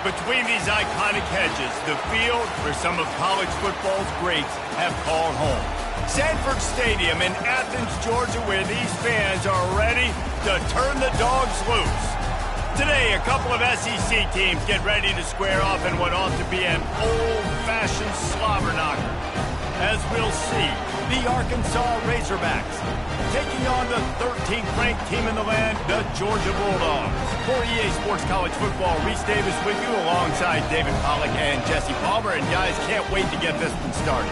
Between these iconic hedges, the field where some of college football's greats have called home. Sanford Stadium in Athens, Georgia, where these fans are ready to turn the dogs loose. Today, a couple of SEC teams get ready to square off in what ought to be an old-fashioned slobber knocker. As we'll see, the Arkansas Razorbacks taking on the 13th ranked team in the land, the Georgia Bulldogs. For EA Sports College Football, Reese Davis with you alongside David Pollack and Jesse Palmer. And guys, can't wait to get this one started.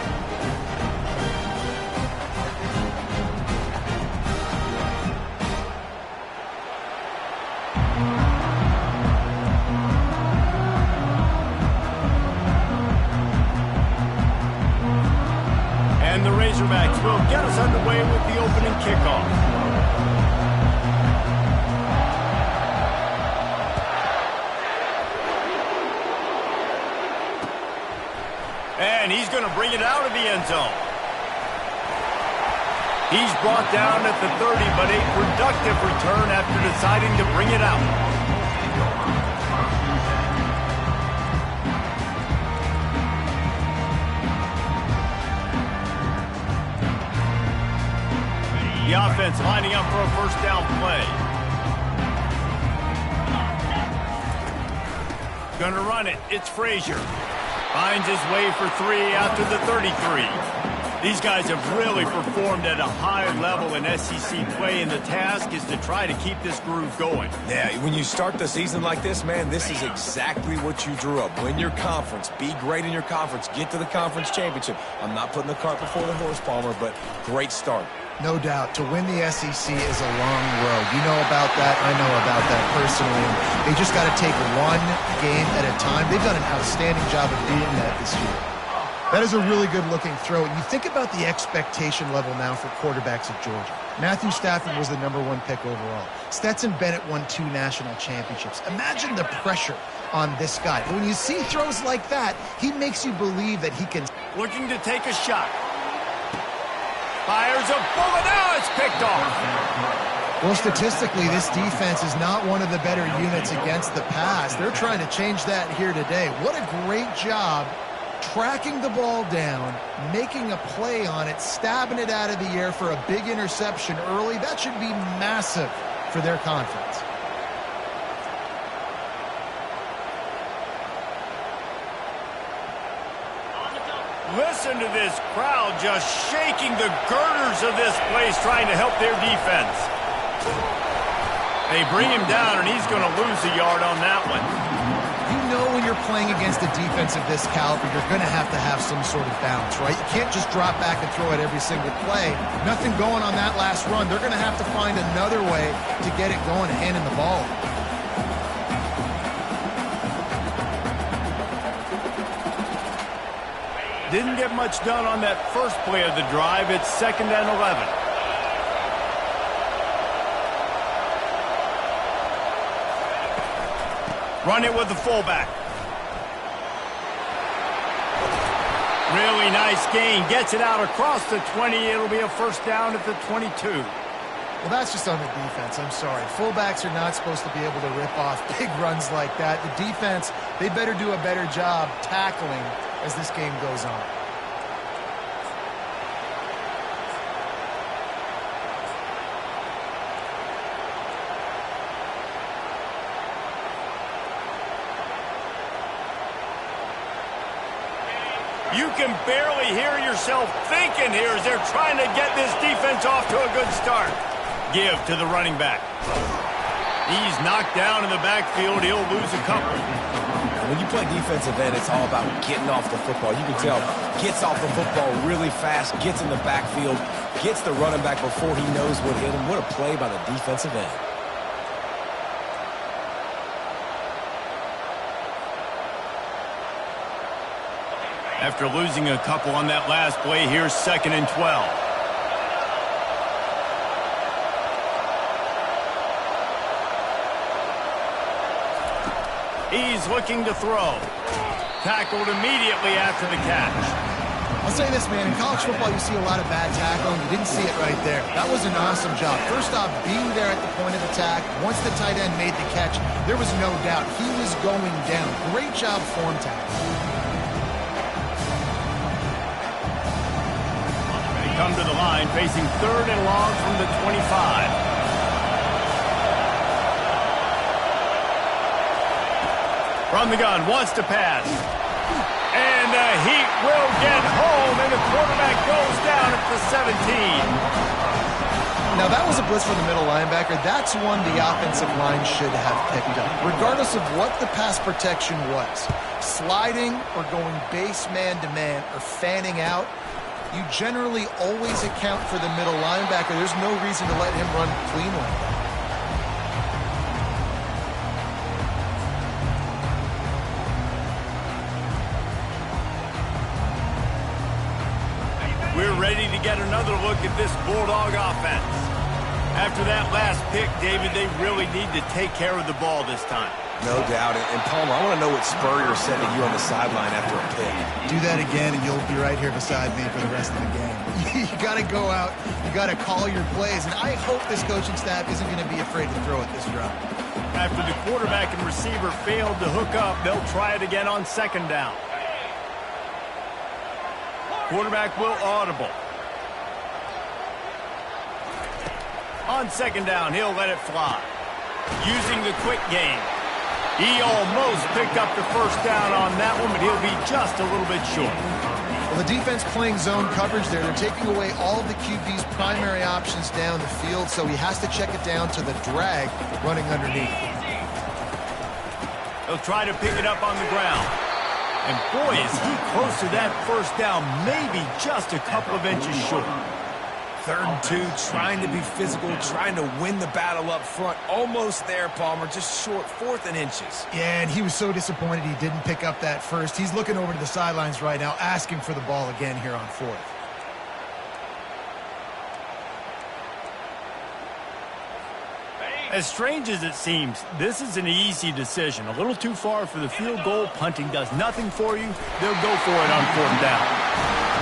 And the Razorbacks will get us underway with the opening kickoff. And he's going to bring it out of the end zone. He's brought down at the 30, but a productive return after deciding to bring it out. The offense lining up for a first down play. Gonna run it. It's Frazier. Finds his way for 3 after the 33. These guys have really performed at a high level in SEC play, and the task is to try to keep this groove going. Yeah, when you start the season like this, man, this is exactly what you drew up. Win your conference. Be great in your conference. Get to the conference championship. I'm not putting the cart before the horse, Palmer, but great start. No doubt. To win the SEC is a long road. You know about that. I know about that personally. They just got to take one game at a time. They've done an outstanding job of doing that this year. That is a really good-looking throw. And you think about the expectation level now for quarterbacks at Georgia. Matthew Stafford was the #1 pick overall. Stetson Bennett won 2 national championships. Imagine the pressure on this guy. When you see throws like that, he makes you believe that he can. Looking to take a shot. Fires a bullet. Now it's picked off. Well, statistically, this defense is not one of the better units against the pass. They're trying to change that here today. What a great job tracking the ball down, making a play on it, stabbing it out of the air for a big interception early. That should be massive for their confidence. Listen to this crowd just shaking the girders of this place, trying to help their defense. They bring him down, and he's going to lose a yard on that one. You know when you're playing against a defense of this caliber, you're going to have some sort of balance, right? You can't just drop back and throw it every single play. Nothing going on that last run. They're going to have to find another way to get it going and handing the ball. Didn't get much done on that first play of the drive. It's 2nd and 11. Run it with the fullback. Really nice gain. Gets it out across the 20. It'll be a first down at the 22. Well, that's just on the defense. I'm sorry. Fullbacks are not supposed to be able to rip off big runs like that. The defense, they better do a better job tackling as this game goes on. You can barely hear yourself thinking here as they're trying to get this defense off to a good start. Give to the running back. He's knocked down in the backfield. He'll lose a couple. When you play defensive end, it's all about getting off the football. You can tell, gets off the football really fast, gets in the backfield, gets the running back before he knows what hit him. What a play by the defensive end. After losing a couple on that last play, here's 2nd and 12. He's looking to throw. Tackled immediately after the catch. I'll say this, man. In college football, you see a lot of bad tackling. You didn't see it right there. That was an awesome job. First off, being there at the point of attack. Once the tight end made the catch, there was no doubt he was going down. Great job form tackling. They come to the line, facing 3rd and long from the 25. From the gun, wants to pass. And the Heat will get home, and the quarterback goes down at the 17. Now, that was a blitz for the middle linebacker. That's one the offensive line should have picked up, regardless of what the pass protection was. Sliding or going base man-to-man or fanning out, you generally always account for the middle linebacker. There's no reason to let him run clean like that. We're ready to get another look at this Bulldog offense. After that last pick, David, they really need to take care of the ball this time. No doubt. And Palmer, I want to know what Spurrier said to you on the sideline after a pick. Do that again, and you'll be right here beside me for the rest of the game. You got to go out. You got to call your plays. And I hope this coaching staff isn't going to be afraid to throw it this drive. After the quarterback and receiver failed to hook up, they'll try it again on 2nd down. Quarterback will audible. On 2nd down, he'll let it fly. Using the quick game. He almost picked up the 1st down on that one, but he'll be just a little bit short. Well, the defense playing zone coverage there. They're taking away all of the QB's primary options down the field, so he has to check it down to the drag running underneath. He'll try to pick it up on the ground. And boy, is he close to that 1st down, maybe just a couple of inches short. 3rd and 2, trying to be physical, trying to win the battle up front. Almost there, Palmer, just short, 4th and inches. Yeah, and he was so disappointed he didn't pick up that first. He's looking over to the sidelines right now, asking for the ball again here on 4th. As strange as it seems, this is an easy decision. A little too far for the field goal. Punting does nothing for you. They'll go for it on 4th down.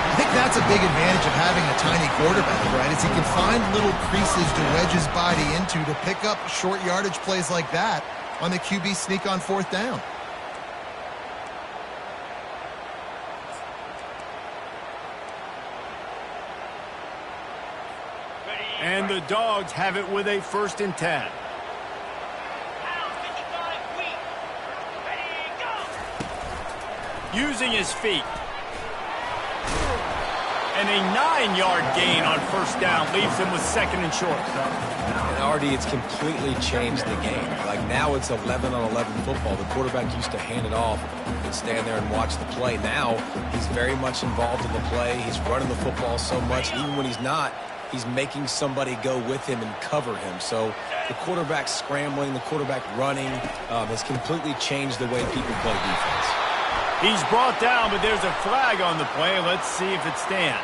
I think that's a big advantage of having a tiny quarterback, right? Is he can find little creases to wedge his body into to pick up short yardage plays like that on the QB sneak on 4th down. And the Dogs have it with a 1st and 10. Using his feet. And a 9-yard gain on 1st down leaves him with 2nd and short. And RD, it's completely changed the game. Like now it's 11-on-11 football. The quarterback used to hand it off and stand there and watch the play. Now he's very much involved in the play. He's running the football so much. Even when he's not, he's making somebody go with him and cover him. So the quarterback scrambling, the quarterback running has completely changed the way people play defense. He's brought down, but there's a flag on the play. Let's see if it stands.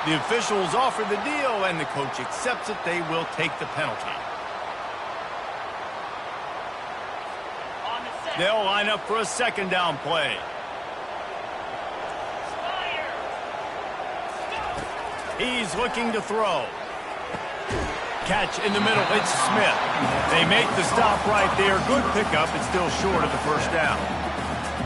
The officials offer the deal, and the coach accepts it. They will take the penalty. They'll line up for a 2nd down play. He's looking to throw. Catch in the middle. It's Smith. They make the stop right there. Good pickup. It's still short of the 1st down.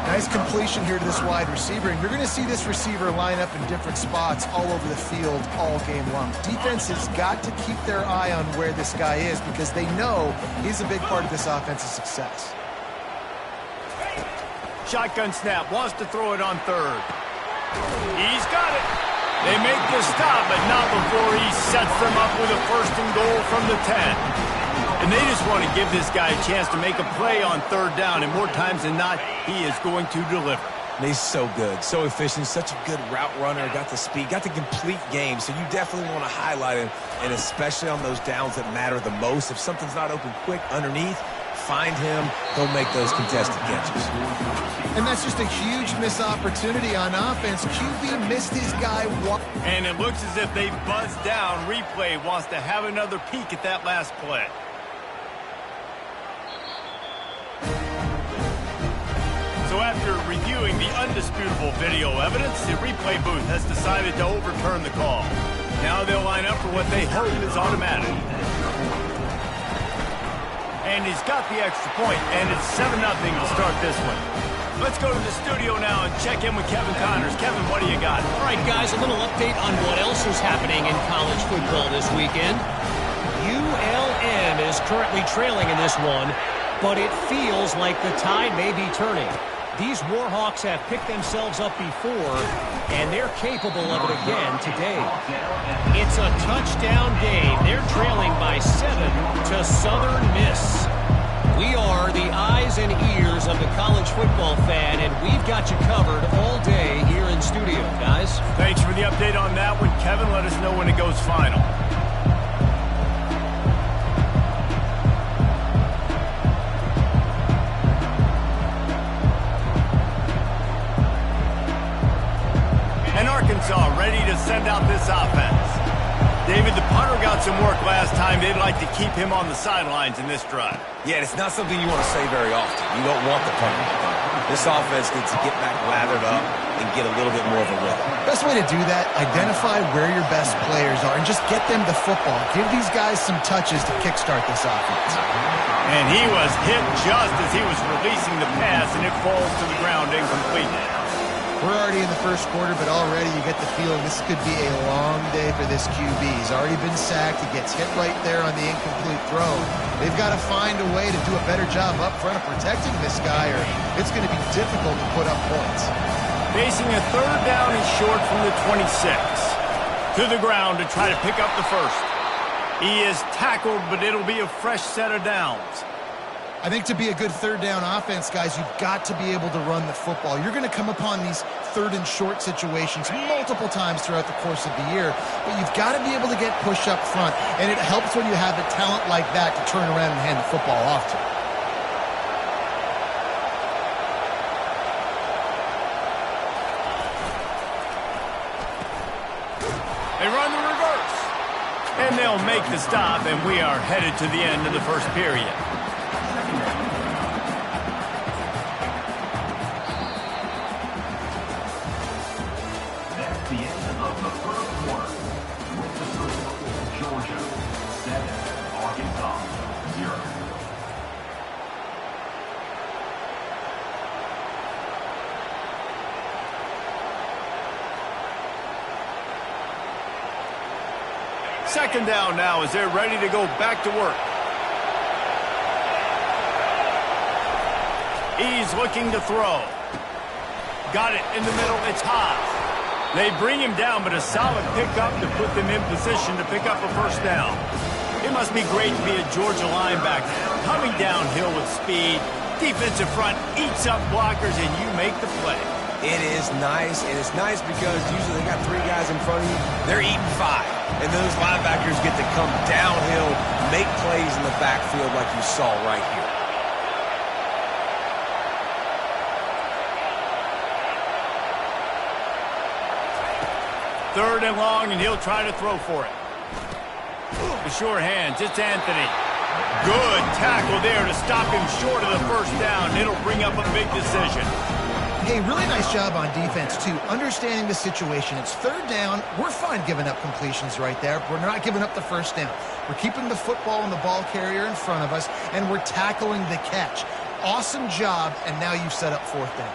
Nice completion here to this wide receiver, and you're going to see this receiver line up in different spots all over the field all game long. Defense has got to keep their eye on where this guy is because they know he's a big part of this offense's success. Shotgun snap. Wants to throw it on 3rd. He's got it. They make the stop, but not before he sets them up with a 1st and goal from the 10. And they just want to give this guy a chance to make a play on 3rd down, and more times than not, he is going to deliver. And he's so good, so efficient, such a good route runner, got the speed, got the complete game, so you definitely want to highlight him, and especially on those downs that matter the most. If something's not open quick underneath, find him, he'll make those contested catches. And that's just a huge missed opportunity on offense. QB missed his guy. And it looks as if they buzzed down. Replay wants to have another peek at that last play. So So after reviewing the undisputable video evidence, the replay booth has decided to overturn the call. Now they'll line up for what they hope is automatic. And he's got the extra point, and it's 7-0 to start this one. Let's go to the studio now and check in with Kevin Connors. Kevin, what do you got? All right, guys, a little update on what else is happening in college football this weekend. ULM is currently trailing in this one, but it feels like the tide may be turning. These Warhawks have picked themselves up before, and they're capable of it again today. It's a touchdown game. They're trailing by 7 to Southern Miss. We are the eyes and ears of the college football fan, and we've got you covered all day here in studio, guys. Thanks for the update on that one, Kevin. Let us know when it goes final. Arkansas ready to send out this offense. David, the punter got some work last time. They'd like to keep him on the sidelines in this drive. Yeah, it's not something you want to say very often. You don't want the punter. This offense needs to get back lathered up and get a little bit more of a rhythm. Best way to do that, identify where your best players are and just get them the football. Give these guys some touches to kickstart this offense. And he was hit just as he was releasing the pass, and it falls to the ground incomplete. We're already in the first quarter, but already you get the feeling this could be a long day for this QB. He's already been sacked. He gets hit right there on the incomplete throw. They've got to find a way to do a better job up front of protecting this guy, or it's going to be difficult to put up points. Facing a third down and short from the 26. To the ground to try to pick up the first. He is tackled, but it'll be a fresh set of downs. I think to be a good third down offense, guys, you've got to be able to run the football. You're going to come upon these third and short situations multiple times throughout the course of the year, but you've got to be able to get push up front, and it helps when you have a talent like that to turn around and hand the football off to. They run the reverse, and they'll make the stop, and we are headed to the end of the first period. Second down now as they're ready to go back to work. He's looking to throw. Got it in the middle. It's high. They bring him down, but a solid pickup to put them in position to pick up a first down. It must be great to be a Georgia linebacker. Coming downhill with speed. Defensive front eats up blockers, and you make the play. It is nice, and it's nice because usually they got 3 guys in front of you. They're eating 5. And those linebackers get to come downhill, make plays in the backfield like you saw right here. Third and long, and he'll try to throw for it. The sure hands, it's Anthony. Good tackle there to stop him short of the first down. It'll bring up a big decision. Hey, really nice job on defense, too. Understanding the situation. It's third down. We're fine giving up completions right there. We're not giving up the first down. We're keeping the football and the ball carrier in front of us, and we're tackling the catch. Awesome job, and now you've set up fourth down.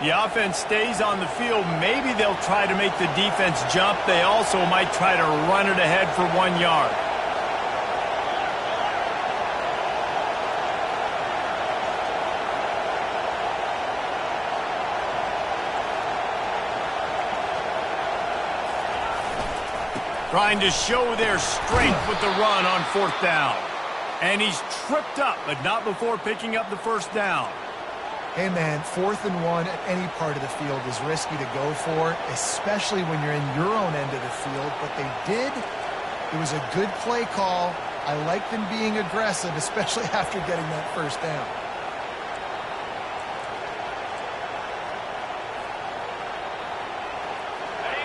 The offense stays on the field. Maybe they'll try to make the defense jump. They also might try to run it ahead for 1 yard. Trying to show their strength with the run on fourth down. And he's tripped up, but not before picking up the first down. Hey, man, 4th and 1 at any part of the field is risky to go for, especially when you're in your own end of the field. But they did. It was a good play call. I like them being aggressive, especially after getting that first down.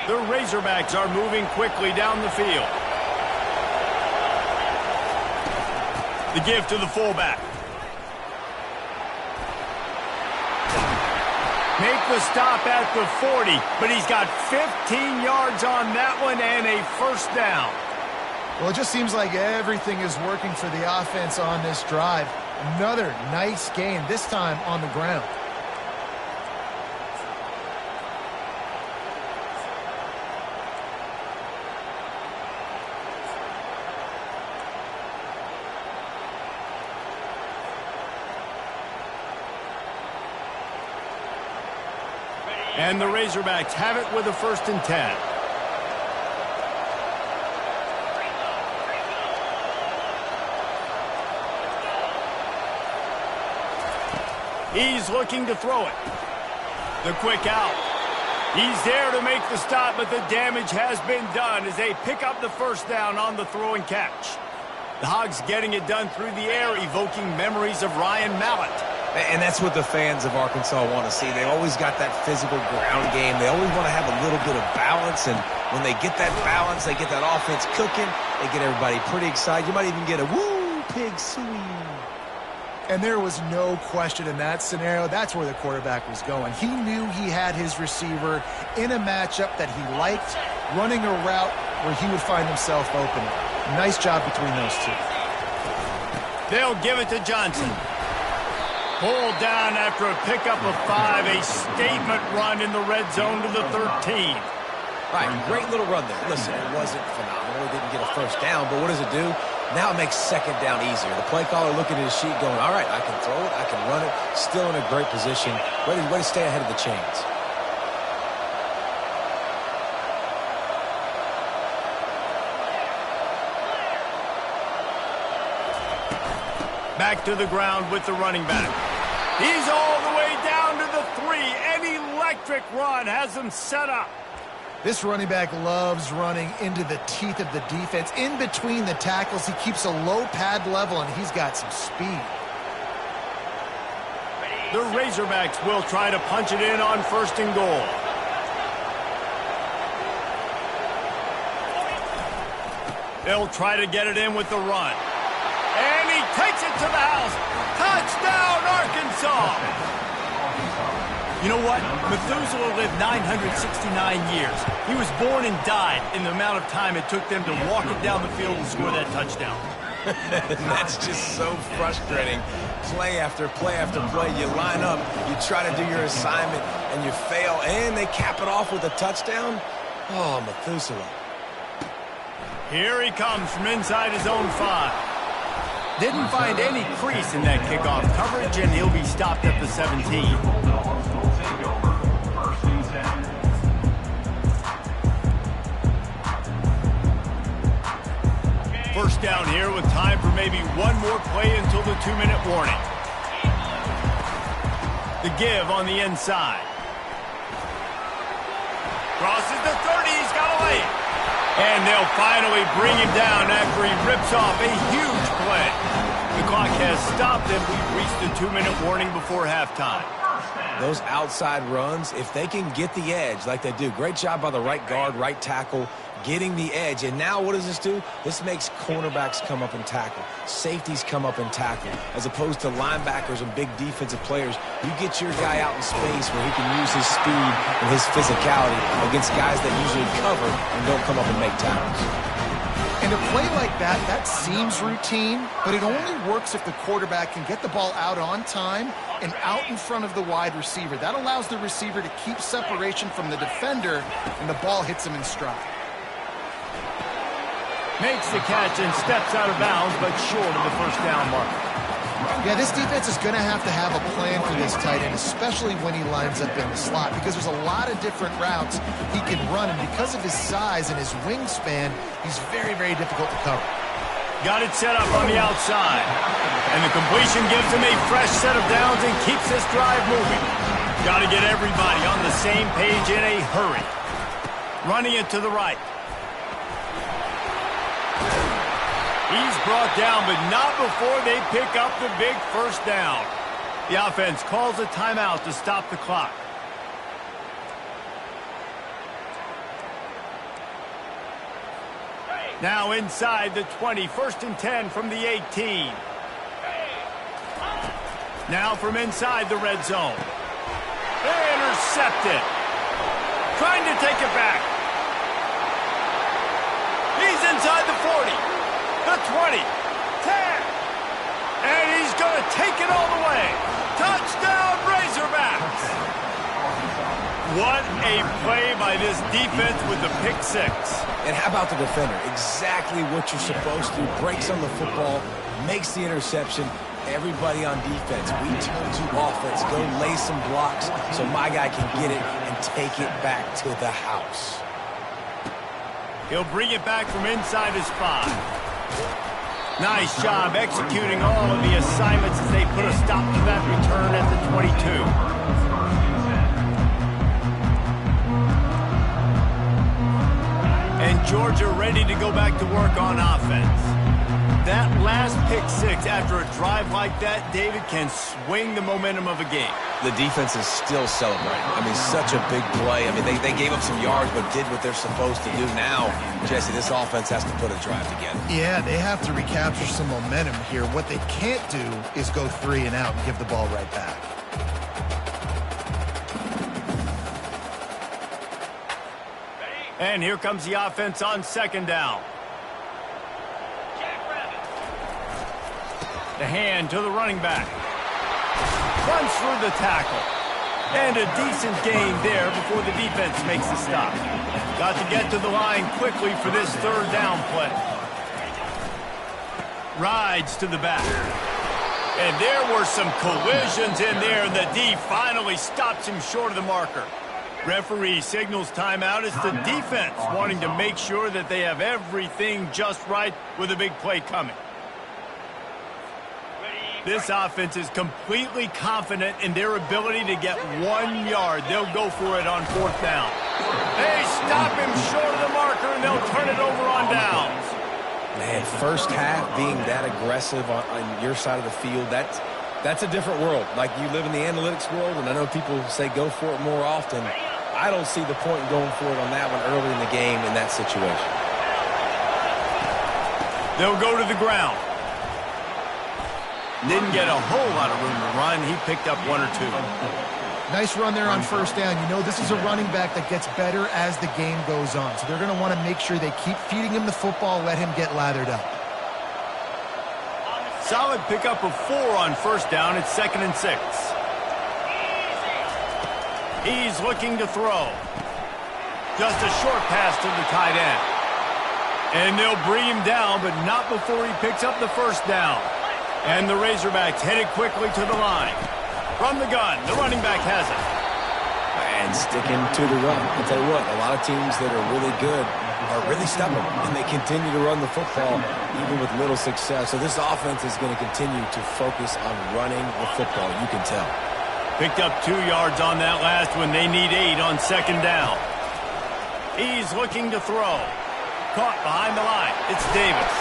The Razorbacks are moving quickly down the field. The give to the fullback. Make the stop at the 40, but he's got 15 yards on that one and a first down. Well, it just seems like everything is working for the offense on this drive. Another nice gain, this time on the ground. And the Razorbacks have it with a 1st and 10. He's looking to throw it. The quick out. He's there to make the stop, but the damage has been done as they pick up the first down on the throw and catch. The Hogs getting it done through the air, evoking memories of Ryan Mallett. And that's what the fans of Arkansas want to see. They always got that physical ground game. They always want to have a little bit of balance, and when they get that balance, they get that offense cooking, they get everybody pretty excited. You might even get a woo, pig sweet. And there was no question in that scenario. That's where the quarterback was going. He knew he had his receiver in a matchup that he liked, running a route where he would find himself open. Nice job between those two. They'll give it to Johnson. Pulled down after a pickup of 5, a statement run in the red zone to the 13. Right, great little run there. Listen, it wasn't phenomenal. It didn't get a first down, but what does it do? Now it makes 2nd down easier. The play caller looking at his sheet going, all right, I can throw it, I can run it, still in a great position, ready to stay ahead of the chains. Back to the ground with the running back. He's all the way down to the 3. An electric run has him set up. This running back loves running into the teeth of the defense. In between the tackles, he keeps a low pad level, and he's got some speed. The Razorbacks will try to punch it in on 1st and goal. They'll try to get it in with the run. And he takes it to the house. Touchdown, Arkansas! You know what? Methuselah lived 969 years. He was born and died in the amount of time it took them to walk it down the field and score that touchdown. That's just so frustrating. Play after play after play. You line up, you try to do your assignment, and you fail, and they cap it off with a touchdown? Oh, Methuselah. Here he comes from inside his own 5. Didn't find any crease in that kickoff coverage, and he'll be stopped at the 17. First down here with time for maybe one more play until the 2-minute warning. The give on the inside. Crosses the 30, he's got to lay it. And they'll finally bring him down after he rips off a huge play. The clock has stopped, and we've reached the 2-minute warning before halftime. Those outside runs, if they can get the edge like they do, great job by the right guard, right tackle, getting the edge. And now what does this do? This makes cornerbacks come up and tackle. Safeties come up and tackle. As opposed to linebackers and big defensive players, you get your guy out in space where he can use his speed and his physicality against guys that usually cover and don't come up and make tackles. And a play like that, that seems routine, but it only works if the quarterback can get the ball out on time and out in front of the wide receiver. That allows the receiver to keep separation from the defender, and the ball hits him in stride. Makes the catch and steps out of bounds, but short of the first down marker. Yeah, this defense is going to have a plan for this tight end, especially when he lines up in the slot, because there's a lot of different routes he can run, and because of his size and his wingspan, he's very, very difficult to cover. Got it set up on the outside, and the completion gives him a fresh set of downs and keeps this drive moving. Got to get everybody on the same page in a hurry. Running it to the right. He's brought down, but not before they pick up the big first down. The offense calls a timeout to stop the clock. Now inside the 20, 1st and 10 from the 18. Now from inside the red zone. They intercepted. Trying to take it back. He's inside the 40, the 20, 10. And he's going to take it all the way. Touchdown, Razorbacks. What a play by this defense with the pick six. And how about the defender? Exactly what you're supposed to. Breaks on the football, makes the interception. Everybody on defense, we turn to offense. Go lay some blocks so my guy can get it and take it back to the house. He'll bring it back from inside his 5. Nice job executing all of the assignments as they put a stop to that return at the 22. And Georgia ready to go back to work on offense. That last pick six after a drive like that, David, can swing the momentum of a game. The defense is still celebrating. I mean, such a big play. I mean, they gave up some yards but did what they're supposed to do. Now, Jesse, this offense has to put a drive together. Yeah, they have to recapture some momentum here. What they can't do is go 3 and out and give the ball right back. And here comes the offense on second down. The hand to the running back. Runs through the tackle. And a decent gain there before the defense makes the stop. Got to get to the line quickly for this third down play. Rides to the back. And there were some collisions in there, and the D finally stops him short of the marker. Referee signals timeout. It's the defense wanting to make sure that they have everything just right with a big play coming. This offense is completely confident in their ability to get 1 yard. They'll go for it on fourth down. They stop him short of the marker, and they'll turn it over on downs. Man, first half being that aggressive on your side of the field, that's a different world. Like, you live in the analytics world, and I know people say go for it more often. I don't see the point in going for it on that one early in the game in that situation. They'll go to the ground. Didn't get a whole lot of room to run. He picked up 1 or 2. Nice run there on first down. You know, this is a running back that gets better as the game goes on. So they're going to want to make sure they keep feeding him the football, let him get lathered up. Solid pickup of 4 on first down. It's 2nd and 6. He's looking to throw. Just a short pass to the tight end. And they'll bring him down, but not before he picks up the first down. And the Razorbacks headed quickly to the line. From the gun, the running back has it. And sticking to the run. I'll tell you what, a lot of teams that are really good are really stubborn, and they continue to run the football even with little success. So this offense is going to continue to focus on running the football, you can tell. Picked up 2 yards on that last one. They need 8 on second down. He's looking to throw. Caught behind the line. It's Davis.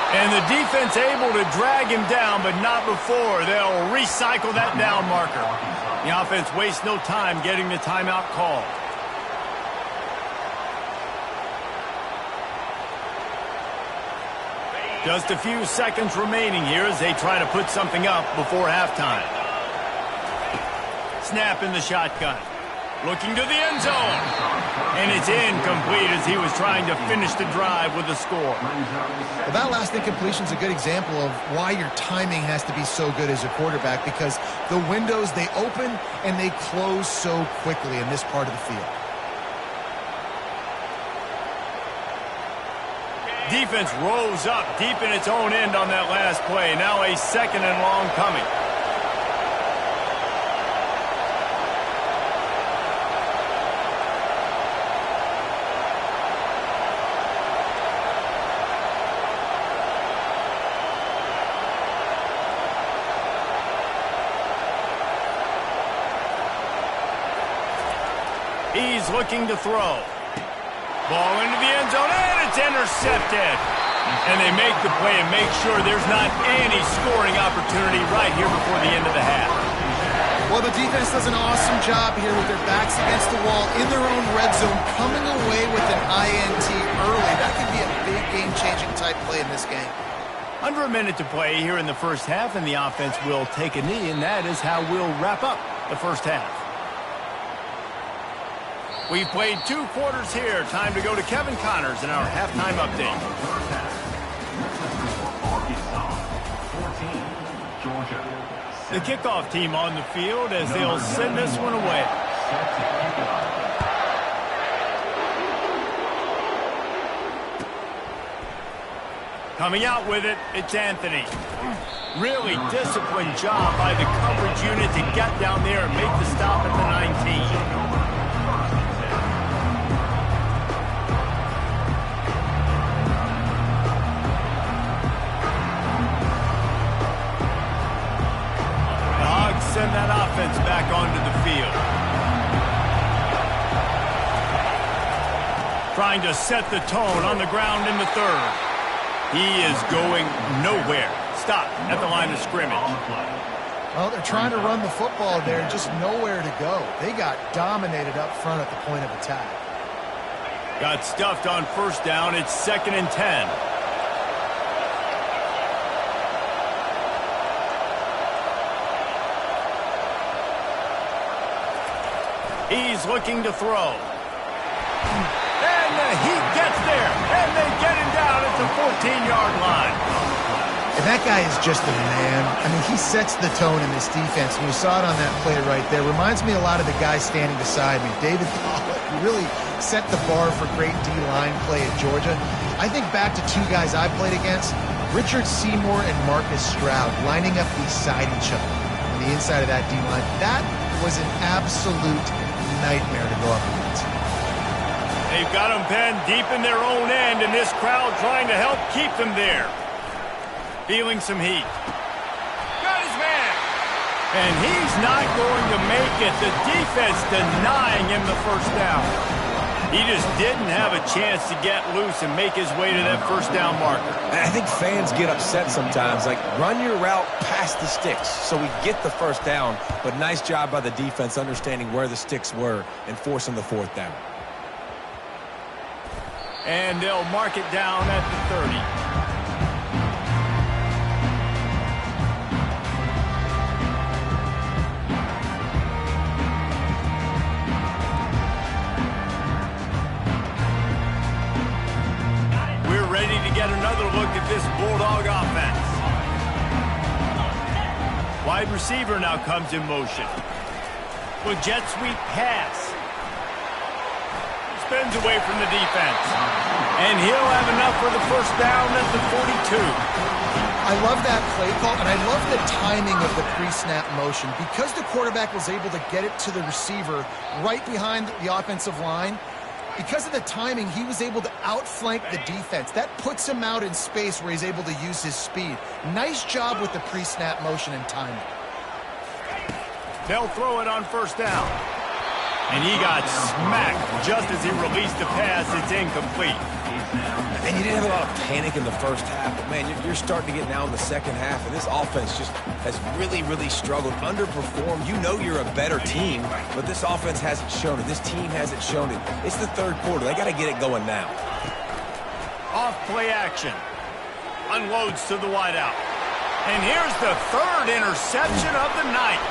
And the defense able to drag him down, but not before. They'll recycle that down marker. The offense wastes no time getting the timeout called. Just a few seconds remaining here as they try to put something up before halftime. Snap in the shotgun. Looking to the end zone. And it's incomplete as he was trying to finish the drive with a score. Well, that last incompletion is a good example of why your timing has to be so good as a quarterback, because the windows, they open and they close so quickly in this part of the field. Defense rose up deep in its own end on that last play. Now a 2nd and long coming. He's looking to throw. Ball into the end zone, and it's intercepted. And they make the play and make sure there's not any scoring opportunity right here before the end of the half. Well, the defense does an awesome job here with their backs against the wall in their own red zone, coming away with an INT early. That could be a big game-changing type play in this game. Under a minute to play here in the first half, and the offense will take a knee, and that is how we'll wrap up the first half. We've played 2 quarters here. Time to go to Kevin Connors in our halftime update. The kickoff team on the field as they'll send this one away. Coming out with it, it's Anthony. Really disciplined job by the coverage unit to get down there and make the stop at the 19. Send that offense back onto the field. Trying to set the tone on the ground in the 3rd. He is going nowhere. Stop at the line of scrimmage. Well, they're trying to run the football there, just nowhere to go. They got dominated up front at the point of attack. Got stuffed on 1st down. It's 2nd and 10. He's looking to throw. And he gets there. And they get him down at the 14-yard line. And that guy is just a man. I mean, he sets the tone in this defense. And you saw it on that play right there. Reminds me a lot of the guy standing beside me, David Pollock. He really set the bar for great D-line play at Georgia. I think back to 2 guys I played against, Richard Seymour and Marcus Stroud, lining up beside each other on the inside of that D-line. That was an absolute nightmare to go up against. They've got them penned deep in their own end, and this crowd trying to help keep them there. Feeling some heat. Got his man. And he's not going to make it. The defense denying him the 1st down. He just didn't have a chance to get loose and make his way to that 1st down marker. I think fans get upset sometimes. Like, run your route past the sticks so we get the 1st down. But nice job by the defense understanding where the sticks were and forcing the 4th down. And they'll mark it down at the 30. Ready to get another look at this Bulldog offense. Wide receiver now comes in motion. With jet sweep pass. Spins away from the defense. And he'll have enough for the 1st down at the 42. I love that play call, and I love the timing of the pre-snap motion. Because the quarterback was able to get it to the receiver right behind the offensive line, because of the timing, he was able to outflank the defense. That puts him out in space where he's able to use his speed. Nice job with the pre-snap motion and timing. They'll throw it on 1st down. And he got smacked just as he released the pass. It's incomplete. And you didn't have a lot of panic in the 1st half, but man, you're starting to get now in the 2nd half, and this offense just has really, really struggled, underperformed. You know you're a better team, but this offense hasn't shown it. This team hasn't shown it. It's the 3rd quarter. They got to get it going now. Off play action. Unloads to the wideout. And here's the 3rd interception of the night.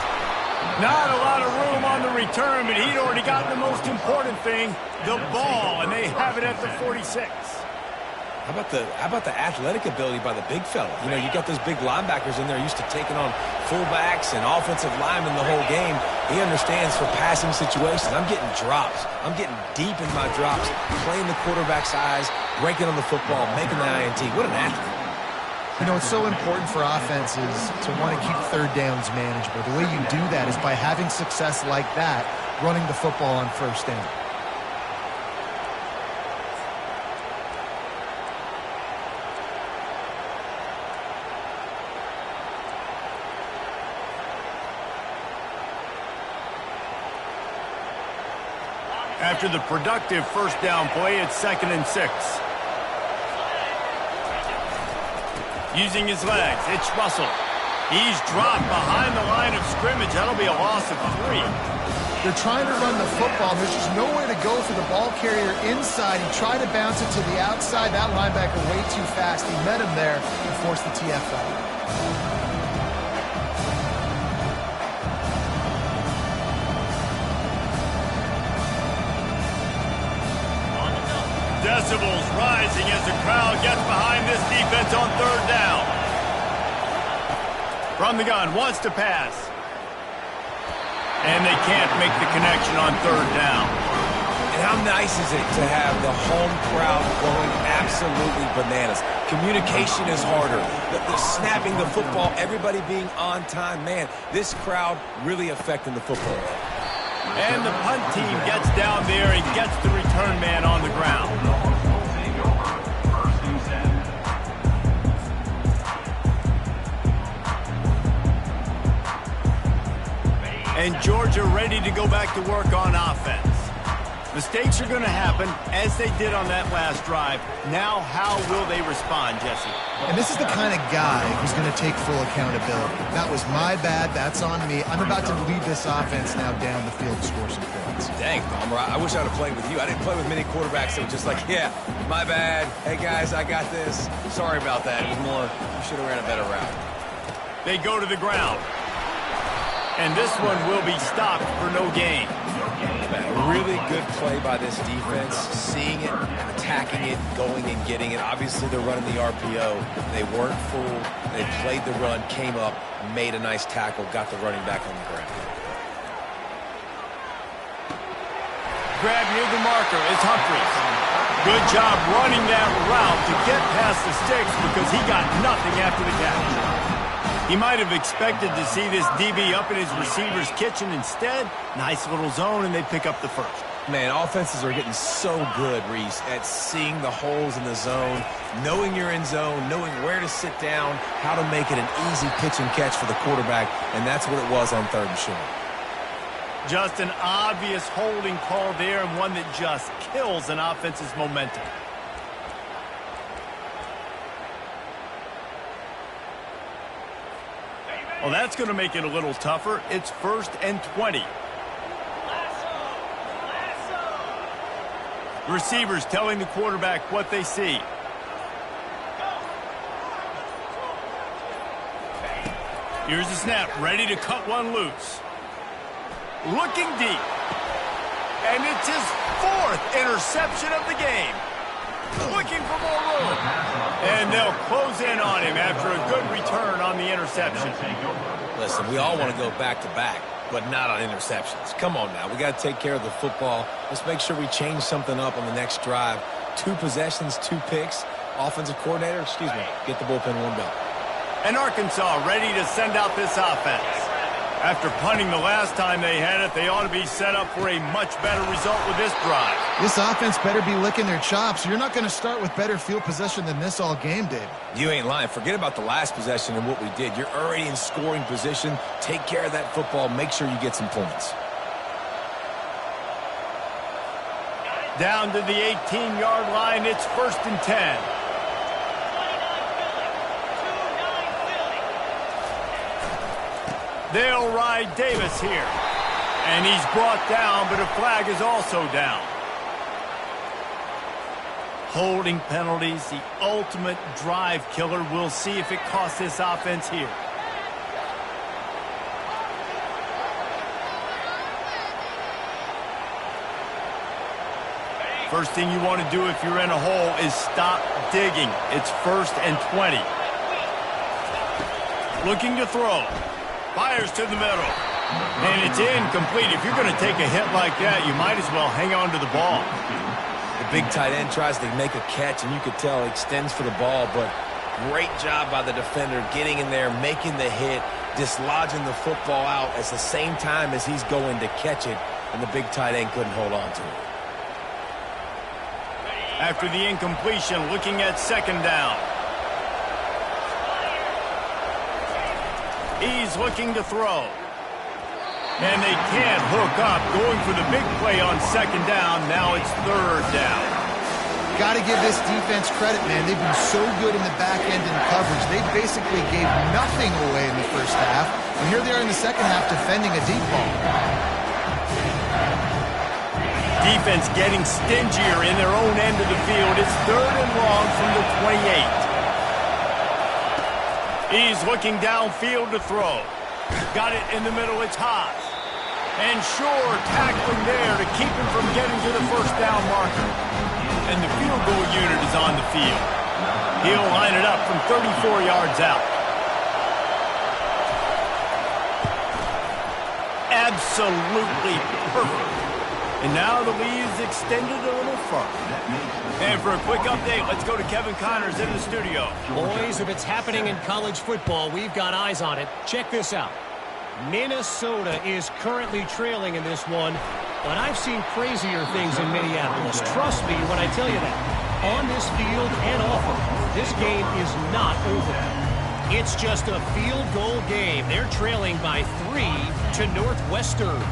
Not a lot of room on the return, but he'd already got the most important thing, the ball, and they have it at the 46. How about the athletic ability by the big fella? You know, you got those big linebackers in there used to taking on fullbacks and offensive linemen the whole game. He understands for passing situations. I'm getting drops. I'm getting deep in my drops, playing the quarterback's eyes, breaking on the football, making the INT. What an athlete. You know, it's so important for offenses to want to keep 3rd downs manageable. The way you do that is by having success like that, running the football on 1st down. After the productive 1st down play, it's 2nd and 6. Using his legs, it's Russell. He's dropped behind the line of scrimmage. That'll be a loss of 3. They're trying to run the football. There's just nowhere to go for the ball carrier inside. He tried to bounce it to the outside. That linebacker way too fast. He met him there and forced the TFL. Decibels rising as the crowd gets behind this defense on third down. From the gun, wants to pass. And they can't make the connection on third down. And how nice is it to have the home crowd going absolutely bananas? Communication is harder. The snapping the football, everybody being on time. Man, this crowd really affecting the football. And the punt team gets down there and gets the return man on the ground. And Georgia ready to go back to work on offense. Mistakes are going to happen, as they did on that last drive. Now, how will they respond, Jesse? And this is the kind of guy who's going to take full accountability. That was my bad. That's on me. I'm about to lead this offense now down the field to score some points. Dang, Palmer, I wish I would have played with you. I didn't play with many quarterbacks that were just like, yeah, my bad. Hey, guys, I got this. Sorry about that. It was more, you should have ran a better route. They go to the ground. And this one will be stopped for no gain. Really good play by this defense, seeing it, attacking it, going and getting it. Obviously, they're running the RPO. They weren't fooled. They played the run, came up, made a nice tackle, got the running back on the ground. Grab near the marker is Humphries. Good job running that route to get past the sticks because he got nothing after the catch. He might have expected to see this DB up in his receiver's kitchen. Instead, nice little zone, and they pick up the first. Man, offenses are getting so good, Reese, at seeing the holes in the zone, knowing you're in zone, knowing where to sit down, how to make it an easy pitch and catch for the quarterback, and that's what it was on third and short. Just an obvious holding call there, and one that just kills an offense's momentum. Well, that's going to make it a little tougher. It's 1st and 20. Receivers telling the quarterback what they see. Here's the snap, ready to cut one loose. Looking deep. And it's his 4th interception of the game. Looking for more room. And they'll close in on him after a good return on the interception. Listen, we all want to go back-to-back, but not on interceptions. Come on now. We got to take care of the football. Let's make sure we change something up on the next drive. 2 possessions, 2 picks. Offensive coordinator, get the bullpen warmed up. And Arkansas ready to send out this offense. After punting the last time they had it, they ought to be set up for a much better result with this drive. This offense better be licking their chops. You're not going to start with better field possession than this all game, Dave. You ain't lying. Forget about the last possession and what we did. You're already in scoring position. Take care of that football. Make sure you get some points. Down to the 18-yard line, it's 1st and 10. They'll ride Davis here. And he's brought down, but a flag is also down. Holding penalties, the ultimate drive killer. We'll see if it costs this offense here. First thing you want to do if you're in a hole is stop digging. It's 1st and 20. Looking to throw. Fires to the middle. And it's incomplete. If you're going to take a hit like that, you might as well hang on to the ball. The big tight end tries to make a catch, and you could tell he extends for the ball, but great job by the defender getting in there, making the hit, dislodging the football out at the same time as he's going to catch it, and the big tight end couldn't hold on to it. After the incompletion, looking at 2nd down. He's looking to throw. And they can't hook up. Going for the big play on 2nd down. Now it's 3rd down. Got to give this defense credit, man. They've been so good in the back end in coverage. They basically gave nothing away in the first half. And here they are in the second half defending a deep ball. Defense getting stingier in their own end of the field. It's 3rd and long from the 28. He's looking downfield to throw. Got it in the middle. It's Haas. And Shore tackling there to keep him from getting to the 1st down marker. and the field goal unit is on the field. He'll line it up from 34 yards out. Absolutely perfect. And now the lead is extended a little further. And for a quick update, let's go to Kevin Connors in the studio. Boys, if it's happening in college football, we've got eyes on it. Check this out. Minnesota is currently trailing in this one, but I've seen crazier things in Minneapolis. Trust me when I tell you that. On this field and off of it, this game is not over. It's just a field goal game. They're trailing by 3 to Northwestern.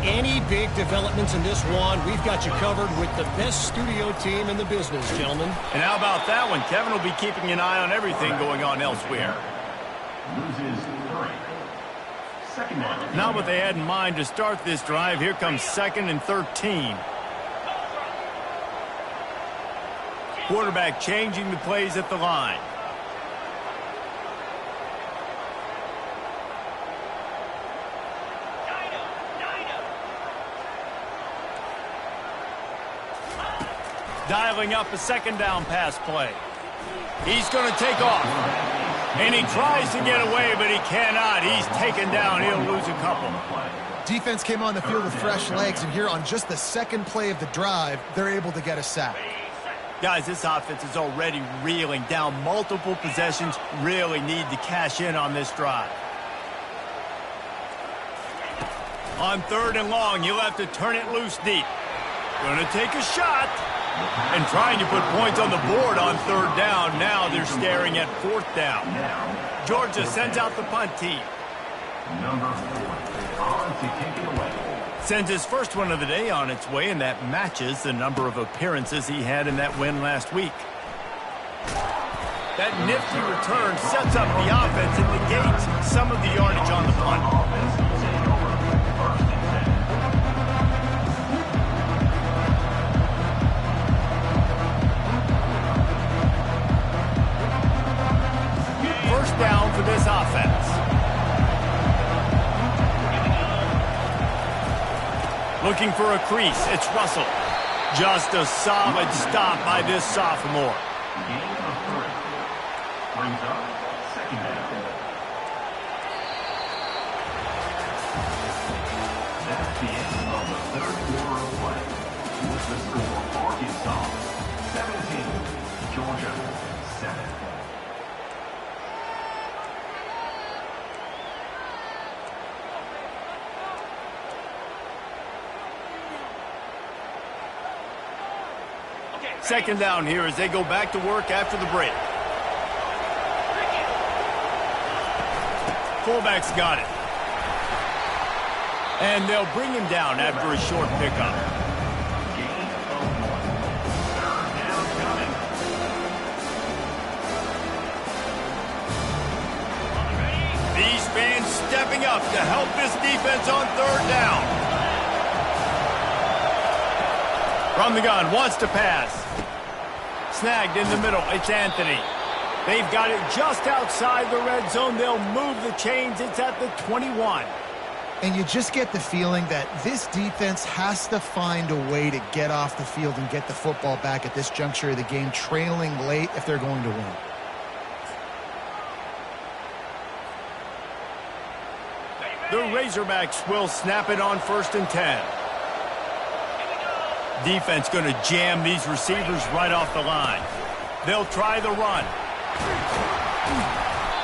Any big developments in this one, we've got you covered with the best studio team in the business, gentlemen. And how about that one? Kevin will be keeping an eye on everything going on elsewhere. Not what they had in mind to start this drive. Here comes 2nd and 13. Quarterback changing the plays at the line. Dialing up a 2nd down pass play. He's going to take off. And he tries to get away, but he cannot. He's taken down. He'll lose a couple. Defense came on the field with fresh legs, and here on just the 2nd play of the drive, they're able to get a sack. Guys, this offense is already reeling down multiple possessions. Really need to cash in on this drive. On 3rd and long, you'll have to turn it loose deep. Going to take a shot. And trying to put points on the board on 3rd down. Now they're staring at 4th down. Georgia sends out the punt team. Number 4, on to take it away. Sends his first one of the day on its way, and that matches the number of appearances he had in that win last week. That nifty return sets up the offense and negates some of the yardage on the punt. First down for this offense. Looking for a crease. It's Russell. Just a solid stop by this sophomore. Gain of 3. Brings up 2nd down. That's the end of the 3rd quarter of play. With the score, Arkansas 17, Georgia 7. Second down here as they go back to work after the break. Fullback's got it. And they'll bring him down after a short pickup. These fans stepping up to help this defense on 3rd down. From the gun, wants to pass. Snagged in the middle, it's Anthony. They've got it just outside the red zone. They'll move the chains. It's at the 21. And you just get the feeling that this defense has to find a way to get off the field and get the football back at this juncture of the game, trailing late if they're going to win. The Razorbacks will snap it on 1st and 10. Defense going to jam these receivers right off the line. They'll try the run.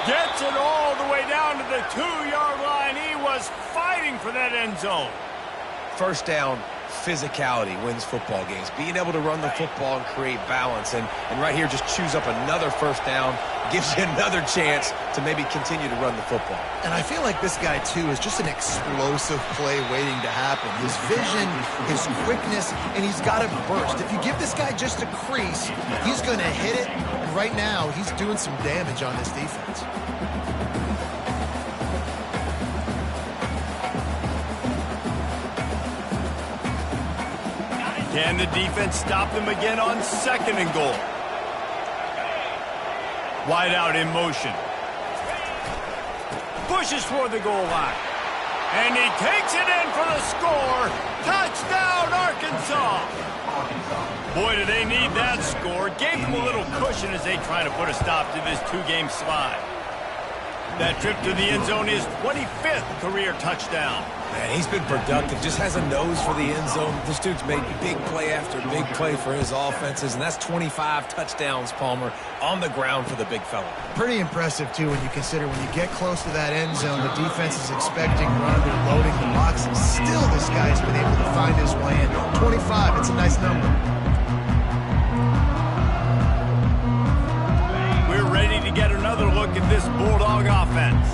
Gets it all the way down to the 2-yard line. He was fighting for that end zone. First down, physicality wins football games. Being able to run the football and create balance. And right here, just choose up another first down. Gives you another chance to maybe continue to run the football. And I feel like this guy, too, is just an explosive play waiting to happen. His vision, his quickness, and he's got to burst. If you give this guy just a crease, he's going to hit it. And right now, he's doing some damage on this defense. Can the defense stop them again on 2nd and goal? Wide out in motion. Pushes toward the goal line. And he takes it in for the score. Touchdown, Arkansas. Boy, do they need that score. Gave them a little cushion as they try to put a stop to this two-game slide. That trip to the end zone is 25th career touchdown. Man, he's been productive. Just has a nose for the end zone. This dude's made big play after big play for his offenses, and that's 25 touchdowns, Palmer, on the ground for the big fella. Pretty impressive, too, when you consider when you get close to that end zone, the defense is expecting run, they're loading the box, and still this guy's been able to find his way in. 25, it's a nice number. Ready to get another look at this Bulldog offense.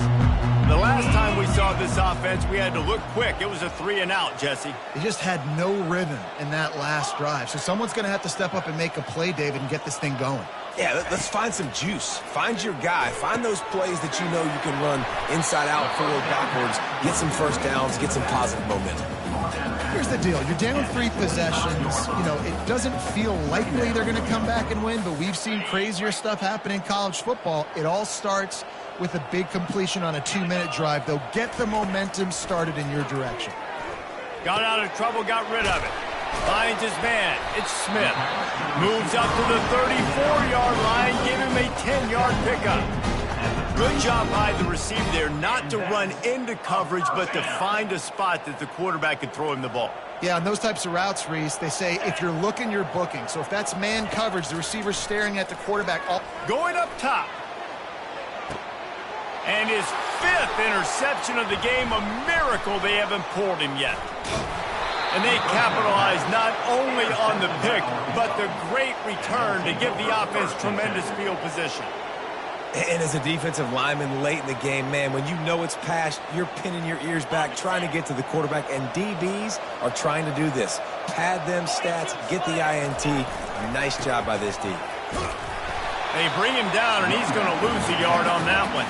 The last time we saw this offense, we had to look quick. It was a 3-and-out, Jesse. They just had no rhythm in that last drive. So someone's going to have to step up and make a play, David, and get this thing going. Yeah, let's find some juice. Find your guy. Find those plays that you know you can run inside out, forward, backwards, get some first downs, get some positive momentum. Here's the deal. You're down 3 possessions. You know, it doesn't feel likely they're going to come back and win, but we've seen crazier stuff happen in college football. It all starts with a big completion on a 2-minute drive. They'll get the momentum started in your direction. Got out of trouble, got rid of it. Finds his man. It's Smith. Moves up to the 34-yard line. Give him a 10-yard pickup. Good job by the receiver there not to run into coverage, but to find a spot that the quarterback could throw him the ball. Yeah, on those types of routes, Reese, they say if you're looking, you're booking. So if that's man coverage, the receiver's staring at the quarterback. Going up top. And his 5th interception of the game. A miracle they haven't pulled him yet. And they capitalize not only on the pick, but the great return to give the offense tremendous field position. And as a defensive lineman late in the game, man, when you know it's past, you're pinning your ears back, trying to get to the quarterback, and DBs are trying to do this. Pad them stats, get the INT. Nice job by this D. They bring him down, and he's going to lose a yard on that one.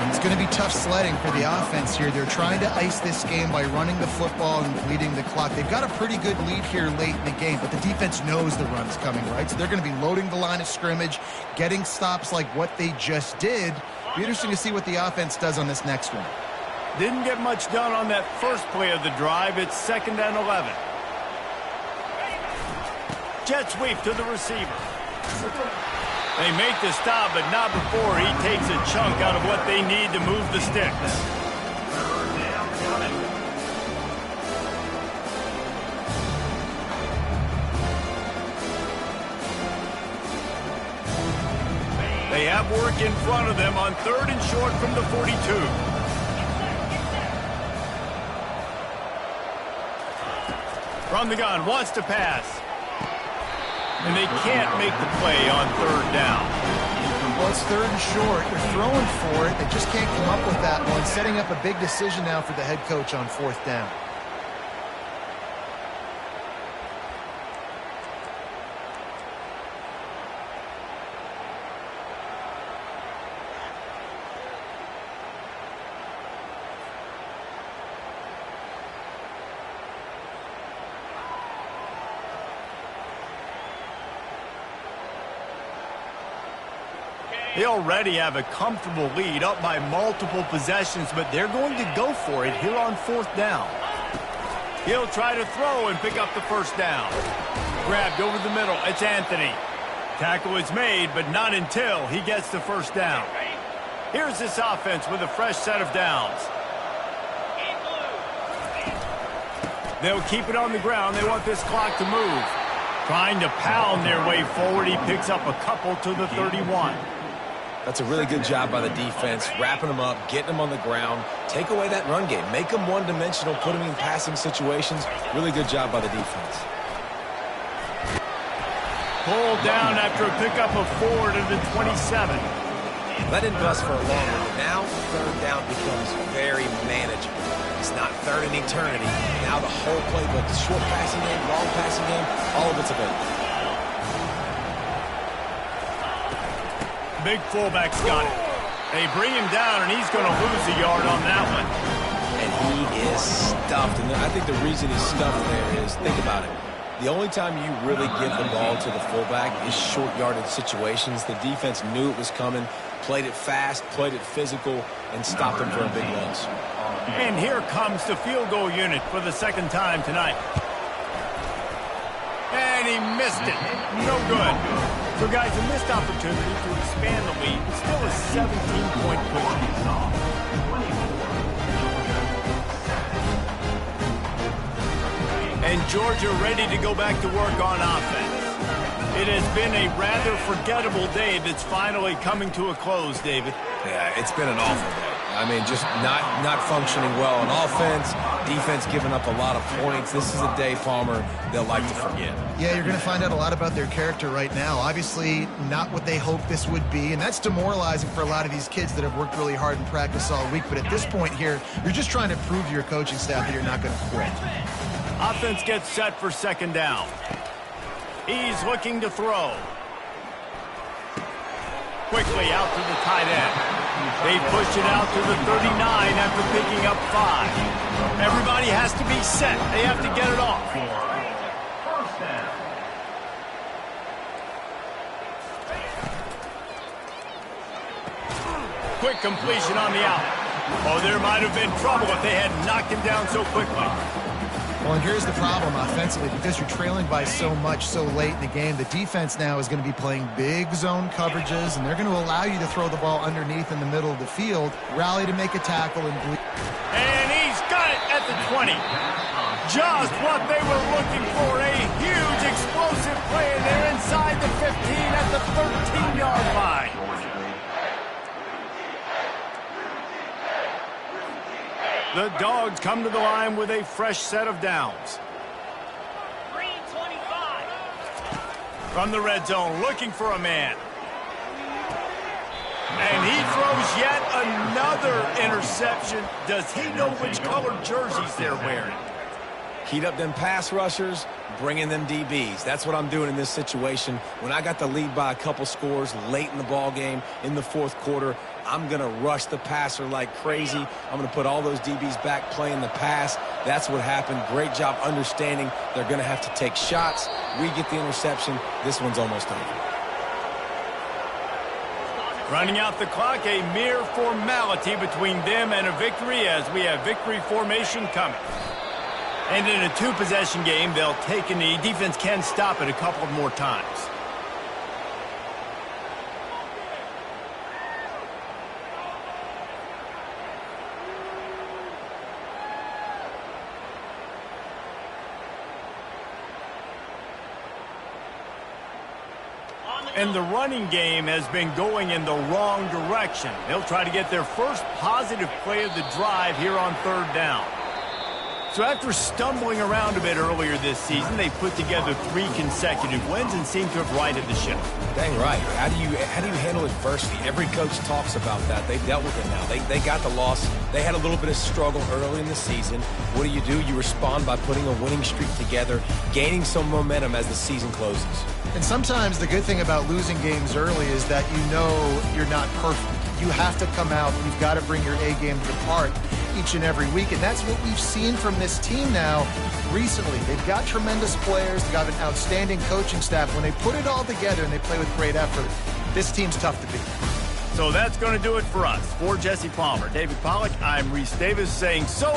It's going to be tough sledding for the offense here. They're trying to ice this game by running the football and bleeding the clock. They've got a pretty good lead here late in the game, but the defense knows the run's coming, right? So they're going to be loading the line of scrimmage, getting stops like what they just did. Be interesting to see what the offense does on this next one. Didn't get much done on that first play of the drive. It's 2nd and 11. Jet sweep to the receiver. They make the stop, but not before he takes a chunk out of what they need to move the sticks. They have work in front of them on 3rd and short from the 42. From the gun, wants to pass. And they can't make the play on 3rd down. Well, it's 3rd and short. They're throwing for it. They just can't come up with that one. Setting up a big decision now for the head coach on 4th down. They already have a comfortable lead, up by multiple possessions, but they're going to go for it here on 4th down. He'll try to throw and pick up the first down. Grabbed over the middle. It's Anthony. Tackle is made, but not until he gets the first down. Here's this offense with a fresh set of downs. They'll keep it on the ground. They want this clock to move. Trying to pound their way forward. He picks up a couple to the 31. That's a really good job by the defense, wrapping them up, getting them on the ground, take away that run game, make them one-dimensional, put them in passing situations. Really good job by the defense. Pulled down after a pickup of 4 to the 27. That didn't bust for a long one, but now 3rd down becomes very manageable. It's not 3rd and eternity. Now the whole playbook, the short passing game, long passing game, all of it's available. Big fullback's got it. They bring him down, and he's going to lose a yard on that one. And he is stuffed. And I think the reason he's stuffed there is, think about it. The only time you really give the ball to the fullback is short yardage situations. The defense knew it was coming, played it fast, played it physical, and stopped him from a big loss. And here comes the field goal unit for the 2nd time tonight. And and he missed it. No good. So, guys, a missed opportunity to expand the lead. It's still a 17-point cushion. And Georgia ready to go back to work on offense. It has been a rather forgettable day that's finally coming to a close, David. Yeah, it's been an awful day. I mean, just not functioning well on offense, defense giving up a lot of points. This is a day, Palmer, they'll like to forget. Yeah, you're going to find out a lot about their character right now. Obviously, not what they hoped this would be, and that's demoralizing for a lot of these kids that have worked really hard in practice all week. But at this point here, you're just trying to prove to your coaching staff that you're not going to quit. Offense gets set for second down. He's looking to throw. Quickly out to the tight end. They push it out to the 39 after picking up 5. Everybody has to be set. They have to get it off. First down. Quick completion on the out. Oh, there might have been trouble if they had knocked him down so quickly. Well, and here's the problem offensively. Because you're trailing by so much so late in the game, the defense now is going to be playing big zone coverages, and they're going to allow you to throw the ball underneath in the middle of the field, rally to make a tackle, and bleed. And he's got it at the 20. Just what they were looking for. A huge explosive play, and they're inside the 15 at the 13-yard line. The Dogs come to the line with a fresh set of downs. From the red zone, looking for a man. And he throws yet another interception. Does he know which colored jerseys they're wearing? Heat up them pass rushers, bring in them DBs. That's what I'm doing in this situation. When I got the lead by a couple scores late in the ball game, in the fourth quarter, I'm going to rush the passer like crazy. I'm going to put all those DBs back playing the pass. That's what happened. Great job understanding they're going to have to take shots. We get the interception. This one's almost over. Running out the clock, a mere formality between them and a victory as we have victory formation coming. And in a two-possession game, they'll take a knee. Defense can stop it a couple of more times. And the running game has been going in the wrong direction. They'll try to get their first positive play of the drive here on third down. So after stumbling around a bit earlier this season, they put together 3 consecutive wins and seem to have righted the ship. Dang right. How do you handle adversity? Every coach talks about that. They've dealt with it now. They got the loss. They had a little bit of struggle early in the season. What do? You respond by putting a winning streak together, gaining some momentum as the season closes. And sometimes the good thing about losing games early is that you know you're not perfect. You have to come out. You've got to bring your A game to the part each and every week. And that's what we've seen from this team now recently. They've got tremendous players. They've got an outstanding coaching staff. When they put it all together and they play with great effort, this team's tough to beat. So that's going to do it for us. For Jesse Palmer, David Pollack, I'm Reese Davis saying so